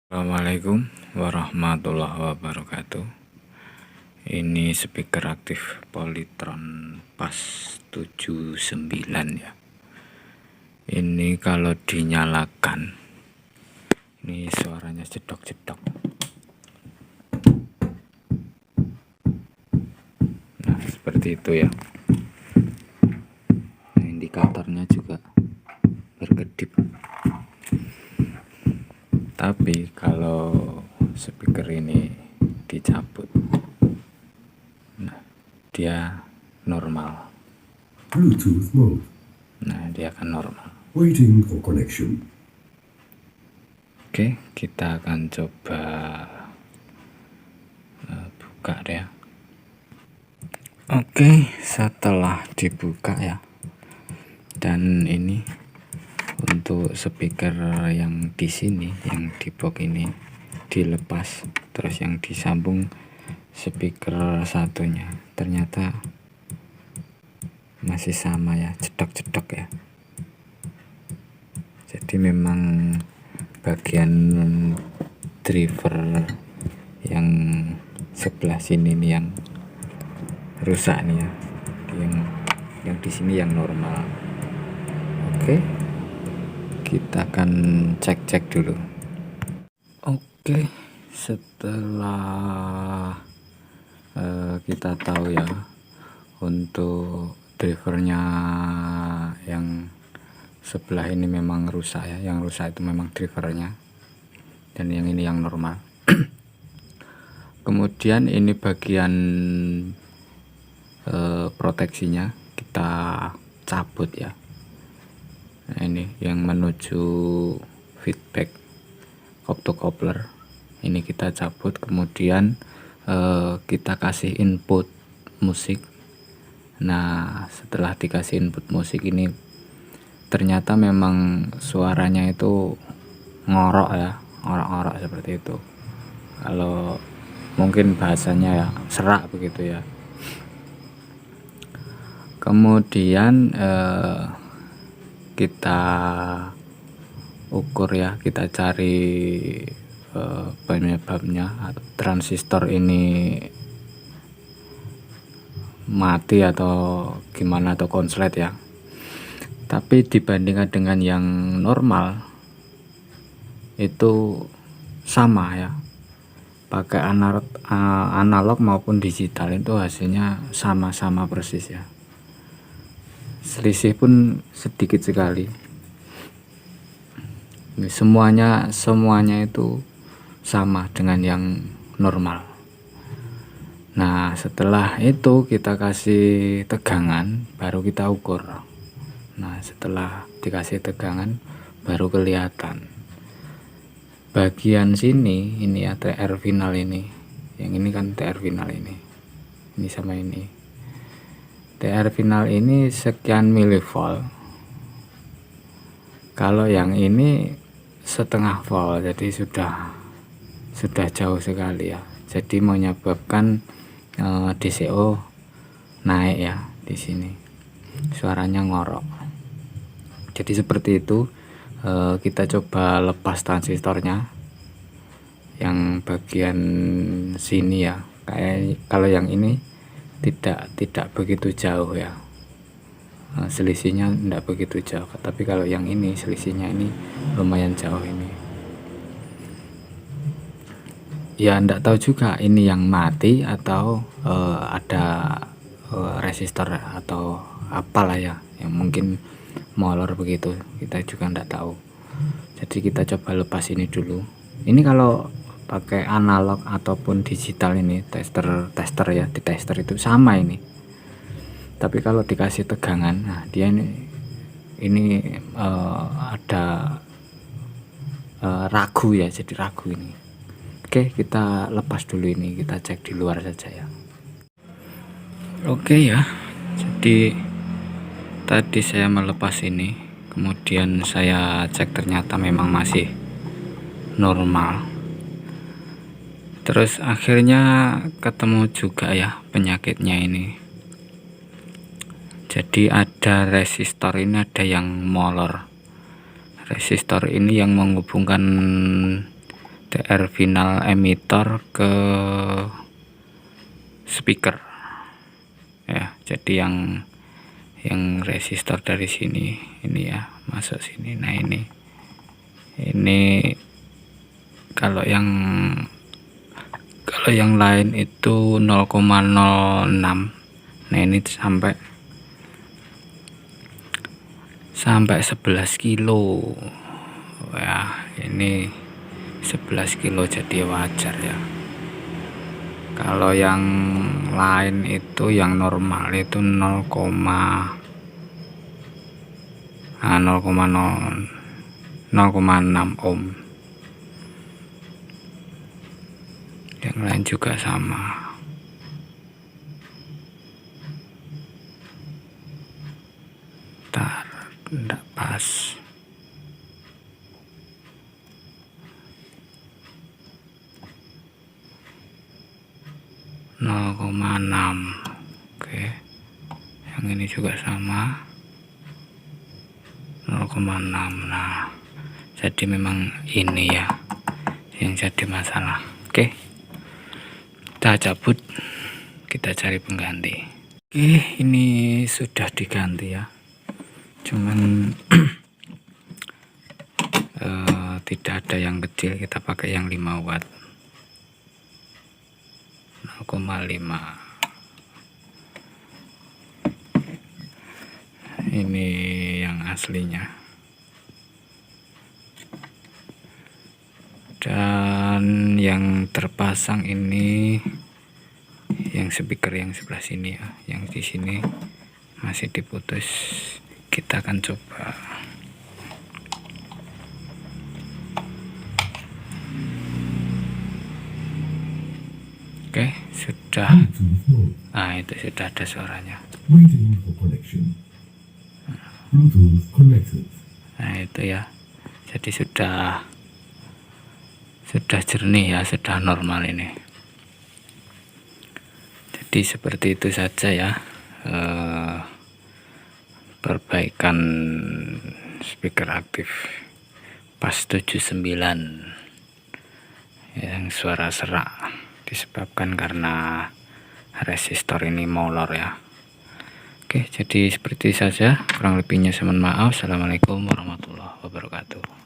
Assalamualaikum warahmatullahi wabarakatuh. Ini speaker aktif Polytron pas 79 ya. Ini kalau dinyalakan, ini suaranya jedok-jedok. Nah seperti itu ya. Nah, indikatornya juga berkedip. Tapi kalau speaker ini dicabut, nah dia normal. Bluetooth mode. Nah dia akan normal. Waiting for connection. Oke, kita akan coba buka ya. Oke, setelah dibuka ya. Dan ini untuk speaker yang di sini, yang di box ini dilepas, terus yang disambung speaker satunya ternyata masih sama ya, jedok-jedok ya. Jadi memang bagian driver yang sebelah sini nih yang rusak nih ya, yang di sini yang normal. Oke, kita akan cek dulu. Oke, setelah kita tahu ya untuk drivernya yang sebelah ini memang rusak ya, yang rusak itu memang drivernya, dan yang ini yang normal. Kemudian ini bagian proteksinya kita cabut ya. Nah ini yang menuju feedback optocoupler, ini kita cabut. Kemudian kita kasih input musik. Nah setelah dikasih input musik ini ternyata memang suaranya itu ngorok ya, ngorok-ngorok seperti itu. Kalau mungkin bahasanya ya serak begitu ya. Kemudian kita ukur ya, kita cari penyebabnya, transistor ini mati atau gimana, atau konslet ya. Tapi dibandingkan dengan yang normal itu sama ya, pakai analog maupun digital itu hasilnya sama-sama persis ya. Selisih pun sedikit sekali. Semuanya itu sama dengan yang normal. Nah setelah itu kita kasih tegangan, baru kita ukur. Nah setelah dikasih tegangan baru kelihatan bagian sini ini ya, TR final ini, yang ini kan TR final ini sama ini. TR final ini sekian milivolt, kalau yang ini setengah volt, jadi sudah jauh sekali ya. Jadi menyebabkan DCO naik ya, di sini suaranya ngorok. Jadi seperti itu. Kita coba lepas transistornya yang bagian sini ya. Kayak kalau yang ini tidak begitu jauh ya, selisihnya tidak begitu jauh. Tapi kalau yang ini selisihnya ini lumayan jauh ini ya. Tidak tahu juga ini yang mati atau ada resistor atau apalah ya, yang mungkin molor begitu, kita juga tidak tahu. Jadi kita coba lepas ini dulu. Ini kalau pakai analog ataupun digital ini, tester ya, di tester itu sama ini. Tapi kalau dikasih tegangan, nah dia ini ada ragu ya, jadi ragu ini. Oke, kita lepas dulu ini, kita cek di luar saja ya. Oke ya, jadi tadi saya melepas ini, kemudian saya cek ternyata memang masih normal. Terus akhirnya ketemu juga ya penyakitnya ini. Jadi ada resistor ini, ada yang molor. Resistor ini yang menghubungkan DR final emitor ke speaker ya. Jadi yang resistor dari sini ini ya masuk sini. Nah ini kalau yang lain itu 0,06. Nah ini sampai 11 kilo ya. Ini 11 kilo jadi wajar ya. Kalau yang lain itu yang normal itu 0,06 ohm. Yang lain juga sama. Enggak pas. Oke, yang ini juga sama 0,6. Nah jadi memang ini ya yang jadi masalah. Oke, kita cabut, kita cari pengganti. Oke, ini sudah diganti ya, cuman tidak ada yang kecil, kita pakai yang 5 watt 0,5. Ini yang aslinya, dan yang terpasang ini yang speaker yang sebelah sini ya, yang di sini masih diputus. Kita akan coba. Oke, sudah. Bluetooth mode. Nah itu sudah ada suaranya. Waiting for connection. Bluetooth connected. Nah itu ya, jadi sudah jernih ya, sudah normal ini. Jadi seperti itu saja ya, perbaikan speaker aktif pas 79 yang suara serak disebabkan karena resistor ini molor ya. Oke, jadi seperti saja, kurang lebihnya saya mohon maaf. Assalamualaikum warahmatullahi wabarakatuh.